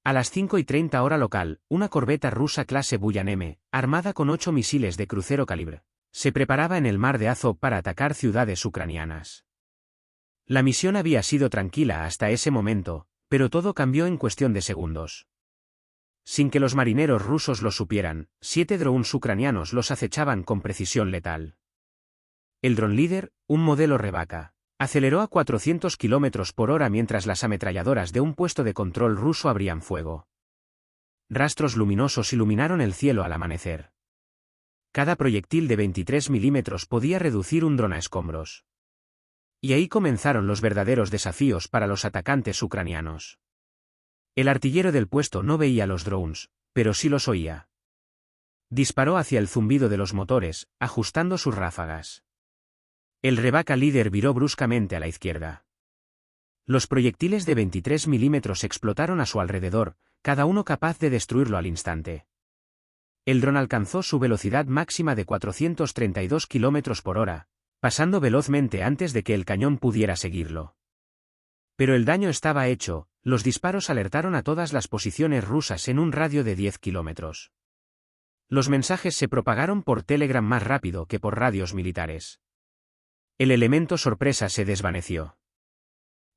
A las 5:30 hora local, una corbeta rusa clase Buyaneme, armada con 8 misiles de crucero calibre, se preparaba en el mar de Azov para atacar ciudades ucranianas. La misión había sido tranquila hasta ese momento, pero todo cambió en cuestión de segundos. Sin que los marineros rusos lo supieran, 7 drones ucranianos los acechaban con precisión letal. El dron líder, un modelo Rebaka, aceleró a 400 km por hora mientras las ametralladoras de un puesto de control ruso abrían fuego. Rastros luminosos iluminaron el cielo al amanecer. Cada proyectil de 23 milímetros podía reducir un dron a escombros. Y ahí comenzaron los verdaderos desafíos para los atacantes ucranianos. El artillero del puesto no veía los drones, pero sí los oía. Disparó hacia el zumbido de los motores, ajustando sus ráfagas. El Rebaka líder viró bruscamente a la izquierda. Los proyectiles de 23 milímetros explotaron a su alrededor, cada uno capaz de destruirlo al instante. El dron alcanzó su velocidad máxima de 432 km por hora, pasando velozmente antes de que el cañón pudiera seguirlo. Pero el daño estaba hecho, los disparos alertaron a todas las posiciones rusas en un radio de 10 kilómetros. Los mensajes se propagaron por Telegram más rápido que por radios militares. El elemento sorpresa se desvaneció.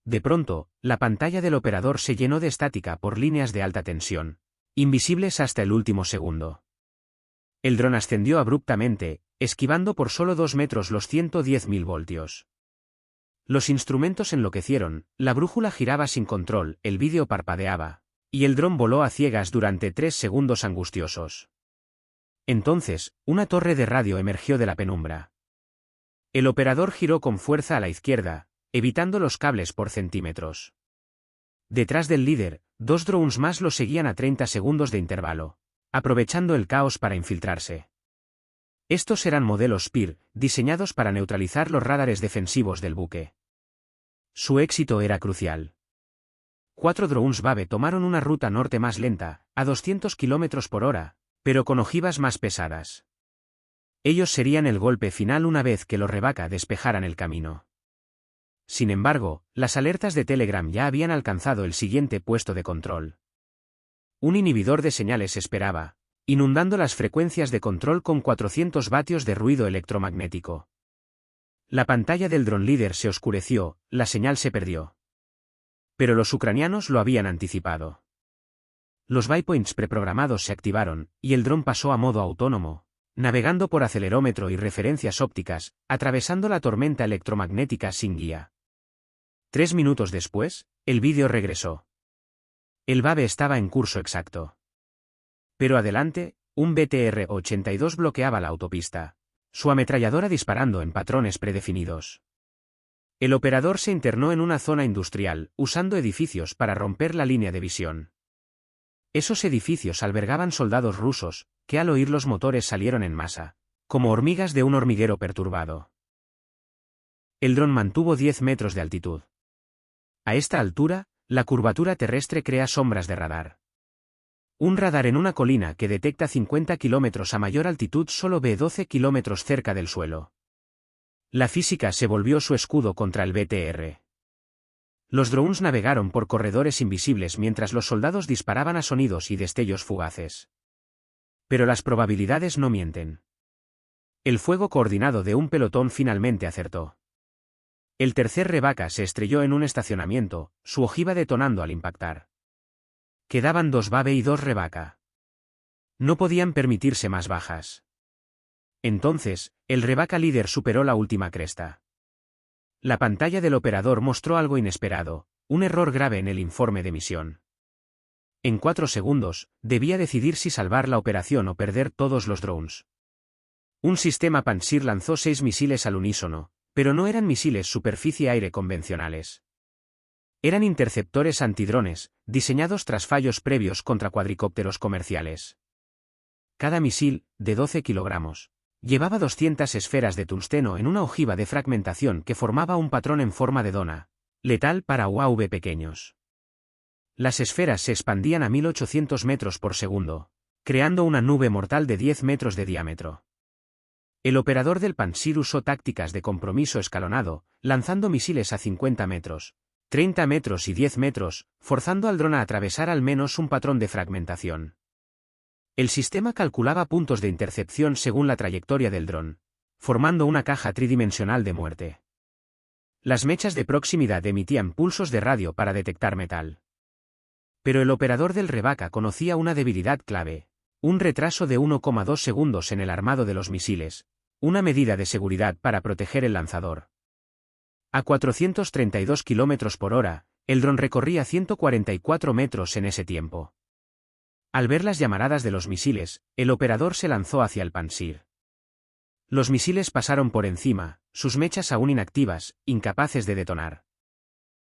De pronto, la pantalla del operador se llenó de estática por líneas de alta tensión, invisibles hasta el último segundo. El dron ascendió abruptamente, esquivando por solo 2 metros los 110.000 voltios. Los instrumentos enloquecieron, la brújula giraba sin control, el vídeo parpadeaba, y el dron voló a ciegas durante 3 segundos angustiosos. Entonces, una torre de radio emergió de la penumbra. El operador giró con fuerza a la izquierda, evitando los cables por centímetros. Detrás del líder, 2 drones más lo seguían a 30 segundos de intervalo, aprovechando el caos para infiltrarse. Estos eran modelos Spear, diseñados para neutralizar los radares defensivos del buque. Su éxito era crucial. 4 drones Babe tomaron una ruta norte más lenta, a 200 km por hora, pero con ojivas más pesadas. Ellos serían el golpe final una vez que los Rebaka despejaran el camino. Sin embargo, las alertas de Telegram ya habían alcanzado el siguiente puesto de control. Un inhibidor de señales esperaba, inundando las frecuencias de control con 400 vatios de ruido electromagnético. La pantalla del dron líder se oscureció, la señal se perdió. Pero los ucranianos lo habían anticipado. Los waypoints preprogramados se activaron, y el dron pasó a modo autónomo, navegando por acelerómetro y referencias ópticas, atravesando la tormenta electromagnética sin guía. 3 minutos después, el vídeo regresó. El Babe estaba en curso exacto. Pero adelante, un BTR-82 bloqueaba la autopista, su ametralladora disparando en patrones predefinidos. El operador se internó en una zona industrial, usando edificios para romper la línea de visión. Esos edificios albergaban soldados rusos, que al oír los motores salieron en masa, como hormigas de un hormiguero perturbado. El dron mantuvo 10 metros de altitud. A esta altura, la curvatura terrestre crea sombras de radar. Un radar en una colina que detecta 50 kilómetros a mayor altitud solo ve 12 kilómetros cerca del suelo. La física se volvió su escudo contra el BTR. Los drones navegaron por corredores invisibles mientras los soldados disparaban a sonidos y destellos fugaces. Pero las probabilidades no mienten. El fuego coordinado de un pelotón finalmente acertó. El tercer Rebaka se estrelló en un estacionamiento, su ojiva detonando al impactar. Quedaban 2 Babe y 2 Rebaka. No podían permitirse más bajas. Entonces, el Rebaka líder superó la última cresta. La pantalla del operador mostró algo inesperado, un error grave en el informe de misión. En 4 segundos, debía decidir si salvar la operación o perder todos los drones. Un sistema Pantsir lanzó 6 misiles al unísono, pero no eran misiles superficie-aire convencionales. Eran interceptores antidrones, diseñados tras fallos previos contra cuadricópteros comerciales. Cada misil, de 12 kilogramos, llevaba 200 esferas de tungsteno en una ojiva de fragmentación que formaba un patrón en forma de dona, letal para UAV pequeños. Las esferas se expandían a 1800 metros por segundo, creando una nube mortal de 10 metros de diámetro. El operador del Pantsir usó tácticas de compromiso escalonado, lanzando misiles a 50 metros, 30 metros y 10 metros, forzando al dron a atravesar al menos un patrón de fragmentación. El sistema calculaba puntos de intercepción según la trayectoria del dron, formando una caja tridimensional de muerte. Las mechas de proximidad emitían pulsos de radio para detectar metal. Pero el operador del Rebecca conocía una debilidad clave: un retraso de 1,2 segundos en el armado de los misiles, una medida de seguridad para proteger el lanzador. A 432 km por hora, el dron recorría 144 metros en ese tiempo. Al ver las llamaradas de los misiles, el operador se lanzó hacia el Pantsir. Los misiles pasaron por encima, sus mechas aún inactivas, incapaces de detonar.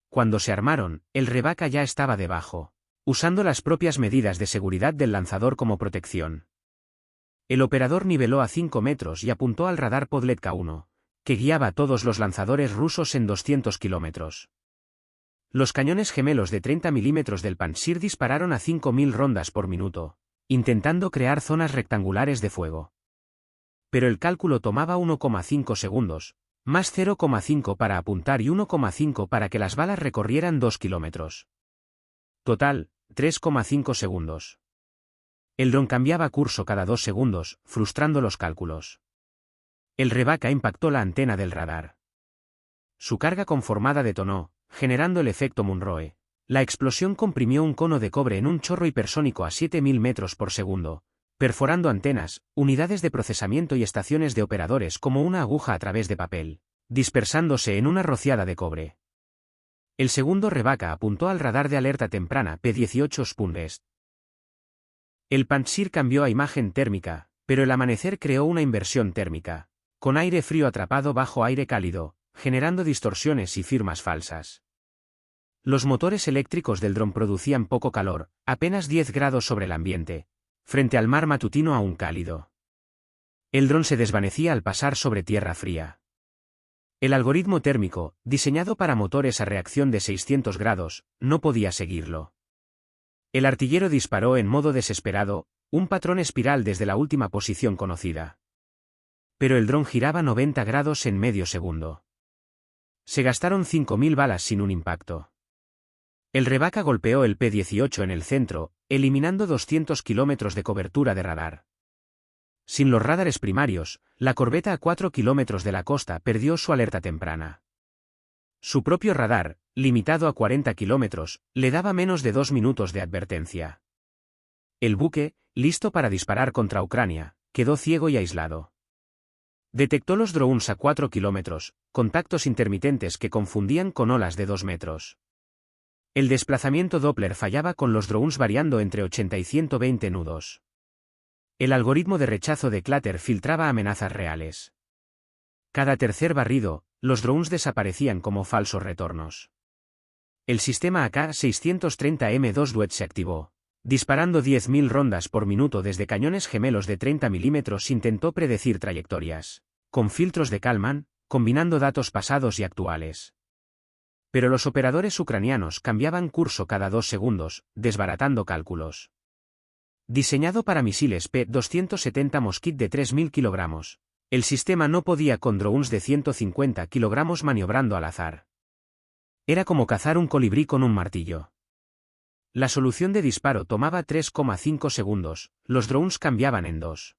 Cuando se armaron, el Rebecca ya estaba debajo, usando las propias medidas de seguridad del lanzador como protección. El operador niveló a 5 metros y apuntó al radar Podletka 1, que guiaba a todos los lanzadores rusos en 200 kilómetros. Los cañones gemelos de 30 milímetros del Pantsir dispararon a 5.000 rondas por minuto, intentando crear zonas rectangulares de fuego. Pero el cálculo tomaba 1,5 segundos, más 0,5 para apuntar y 1,5 para que las balas recorrieran 2 kilómetros. Total, 3,5 segundos. El dron cambiaba curso cada 2 segundos, frustrando los cálculos. El Rebecca impactó la antena del radar. Su carga conformada detonó, generando el efecto Munroe. La explosión comprimió un cono de cobre en un chorro hipersónico a 7.000 metros por segundo, perforando antenas, unidades de procesamiento y estaciones de operadores como una aguja a través de papel, dispersándose en una rociada de cobre. El segundo Rebecca apuntó al radar de alerta temprana P-18 Spunbest. El Pantsir cambió a imagen térmica, pero el amanecer creó una inversión térmica, con aire frío atrapado bajo aire cálido, generando distorsiones y firmas falsas. Los motores eléctricos del dron producían poco calor, apenas 10 grados sobre el ambiente, frente al mar matutino aún cálido. El dron se desvanecía al pasar sobre tierra fría. El algoritmo térmico, diseñado para motores a reacción de 600 grados, no podía seguirlo. El artillero disparó en modo desesperado, un patrón espiral desde la última posición conocida. Pero el dron giraba 90 grados en medio segundo. Se gastaron 5.000 balas sin un impacto. El Rebecca golpeó el P-18 en el centro, eliminando 200 kilómetros de cobertura de radar. Sin los radares primarios, la corbeta a 4 kilómetros de la costa perdió su alerta temprana. Su propio radar, limitado a 40 kilómetros, le daba menos de 2 minutos de advertencia. El buque, listo para disparar contra Ucrania, quedó ciego y aislado. Detectó los drones a 4 kilómetros, contactos intermitentes que confundían con olas de 2 metros. El desplazamiento Doppler fallaba con los drones variando entre 80 y 120 nudos. El algoritmo de rechazo de Clatter filtraba amenazas reales. Cada tercer barrido, los drones desaparecían como falsos retornos. El sistema AK-630M2 Duet se activó. Disparando 10.000 rondas por minuto desde cañones gemelos de 30 milímetros intentó predecir trayectorias, con filtros de Kalman, combinando datos pasados y actuales. Pero los operadores ucranianos cambiaban curso cada 2 segundos, desbaratando cálculos. Diseñado para misiles P-270 Moskit de 3.000 kilogramos, el sistema no podía con drones de 150 kilogramos maniobrando al azar. Era como cazar un colibrí con un martillo. La solución de disparo tomaba 3,5 segundos, los drones cambiaban en 2.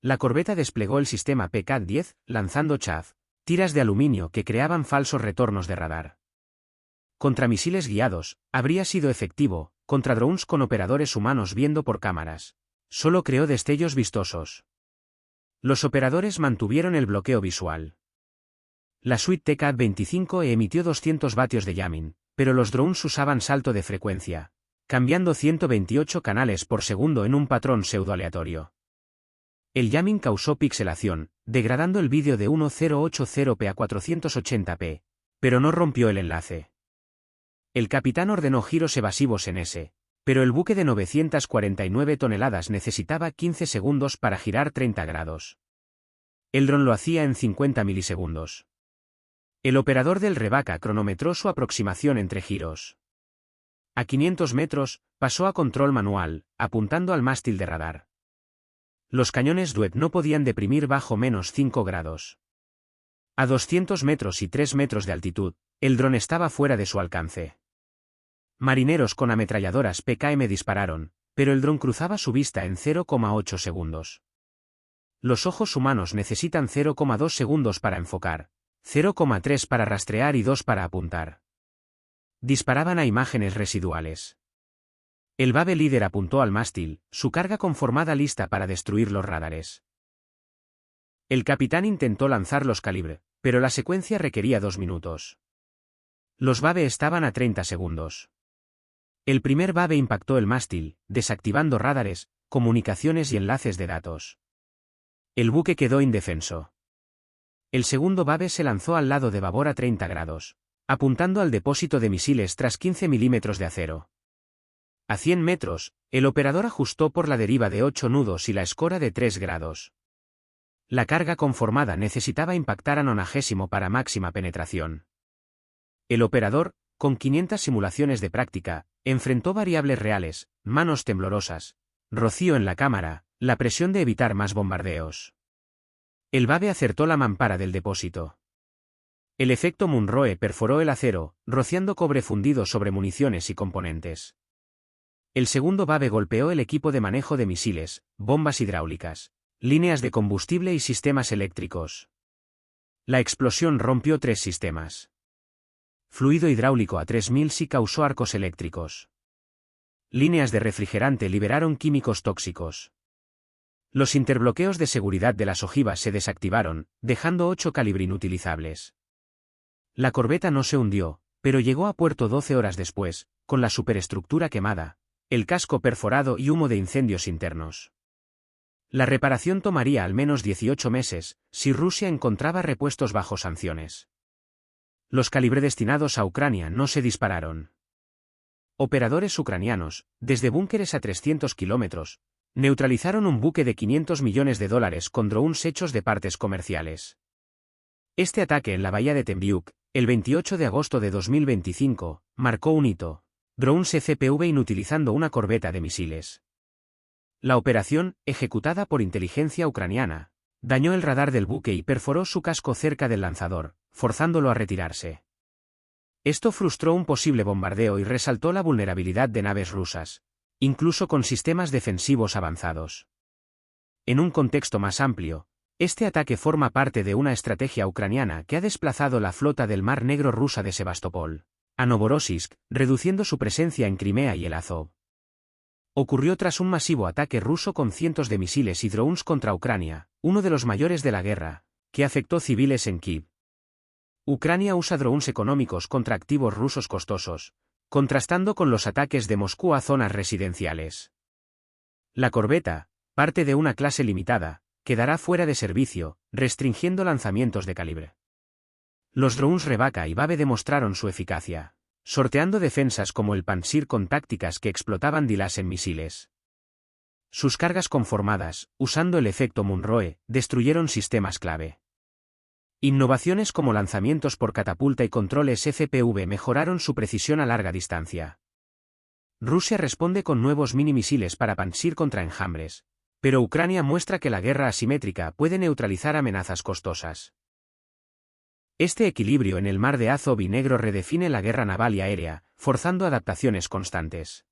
La corbeta desplegó el sistema PK-10, lanzando chaff, tiras de aluminio que creaban falsos retornos de radar. Contra misiles guiados, habría sido efectivo, contra drones con operadores humanos viendo por cámaras. Solo creó destellos vistosos. Los operadores mantuvieron el bloqueo visual. La suite TK-25 emitió 200 vatios de jamming, pero los drones usaban salto de frecuencia, cambiando 128 canales por segundo en un patrón pseudoaleatorio. El jamming causó pixelación, degradando el vídeo de 1080p a 480p, pero no rompió el enlace. El capitán ordenó giros evasivos en S, pero el buque de 949 toneladas necesitaba 15 segundos para girar 30 grados. El dron lo hacía en 50 milisegundos. El operador del Rebecca cronometró su aproximación entre giros. A 500 metros, pasó a control manual, apuntando al mástil de radar. Los cañones Duet no podían deprimir bajo menos 5 grados. A 200 metros y 3 metros de altitud, el dron estaba fuera de su alcance. Marineros con ametralladoras PKM dispararon, pero el dron cruzaba su vista en 0,8 segundos. Los ojos humanos necesitan 0,2 segundos para enfocar, 0,3 para rastrear y 2 para apuntar. Disparaban a imágenes residuales. El Babe líder apuntó al mástil, su carga conformada lista para destruir los radares. El capitán intentó lanzar los calibre, pero la secuencia requería 2 minutos. Los Babe estaban a 30 segundos. El primer Babe impactó el mástil, desactivando radares, comunicaciones y enlaces de datos. El buque quedó indefenso. El segundo Babe se lanzó al lado de babor a 30 grados, apuntando al depósito de misiles tras 15 milímetros de acero. A 100 metros, el operador ajustó por la deriva de 8 nudos y la escora de 3 grados. La carga conformada necesitaba impactar a 90 para máxima penetración. El operador, con 500 simulaciones de práctica, enfrentó variables reales, manos temblorosas, rocío en la cámara, la presión de evitar más bombardeos. El Babe acertó la mampara del depósito. El efecto Munroe perforó el acero, rociando cobre fundido sobre municiones y componentes. El segundo Babe golpeó el equipo de manejo de misiles, bombas hidráulicas, líneas de combustible y sistemas eléctricos. La explosión rompió 3 sistemas. Fluido hidráulico a 3000 sí causó arcos eléctricos. Líneas de refrigerante liberaron químicos tóxicos. Los interbloqueos de seguridad de las ojivas se desactivaron, dejando 8 calibre inutilizables. La corbeta no se hundió, pero llegó a puerto 12 horas después, con la superestructura quemada, el casco perforado y humo de incendios internos. La reparación tomaría al menos 18 meses, si Rusia encontraba repuestos bajo sanciones. Los calibre destinados a Ucrania no se dispararon. Operadores ucranianos, desde búnkeres a 300 kilómetros, neutralizaron un buque de $500 millones con drones hechos de partes comerciales. Este ataque en la bahía de Tembiuk, el 28 de agosto de 2025, marcó un hito. Drones CCPV inutilizando una corbeta de misiles. La operación, ejecutada por inteligencia ucraniana, dañó el radar del buque y perforó su casco cerca del lanzador, forzándolo a retirarse. Esto frustró un posible bombardeo y resaltó la vulnerabilidad de naves rusas, incluso con sistemas defensivos avanzados. En un contexto más amplio, este ataque forma parte de una estrategia ucraniana que ha desplazado la flota del Mar Negro rusa de Sebastopol a Novorossiysk, reduciendo su presencia en Crimea y el Azov. Ocurrió tras un masivo ataque ruso con cientos de misiles y drones contra Ucrania, uno de los mayores de la guerra, que afectó civiles en Kiev. Ucrania usa drones económicos contra activos rusos costosos, contrastando con los ataques de Moscú a zonas residenciales. La corbeta, parte de una clase limitada, quedará fuera de servicio, restringiendo lanzamientos de calibre. Los drones Rebaka y Babe demostraron su eficacia, sorteando defensas como el Pantsir con tácticas que explotaban dilas en misiles. Sus cargas conformadas, usando el efecto Munroe, destruyeron sistemas clave. Innovaciones como lanzamientos por catapulta y controles FPV mejoraron su precisión a larga distancia. Rusia responde con nuevos mini-misiles para Pantsir contra enjambres, pero Ucrania muestra que la guerra asimétrica puede neutralizar amenazas costosas. Este equilibrio en el mar de Azov y Negro redefine la guerra naval y aérea, forzando adaptaciones constantes.